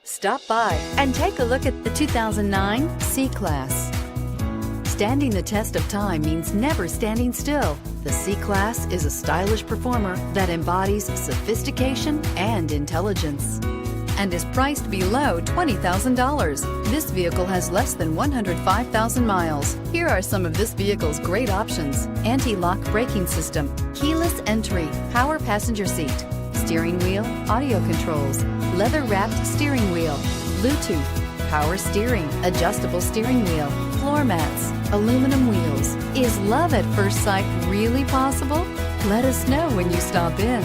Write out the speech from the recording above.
Stop by and take a look at the 2009 C-Class. Standing the test of time means never standing still. The C-Class is a stylish performer that embodies sophistication and intelligence and is priced below $20,000. This vehicle has less than 105,000 miles. Here are some of this vehicle's great options: anti-lock braking system, keyless entry, power passenger seat, steering wheel audio controls, leather-wrapped steering wheel, Bluetooth, power steering, adjustable steering wheel, floor mats, aluminum wheels. Is love at first sight really possible? Let us know when you stop in.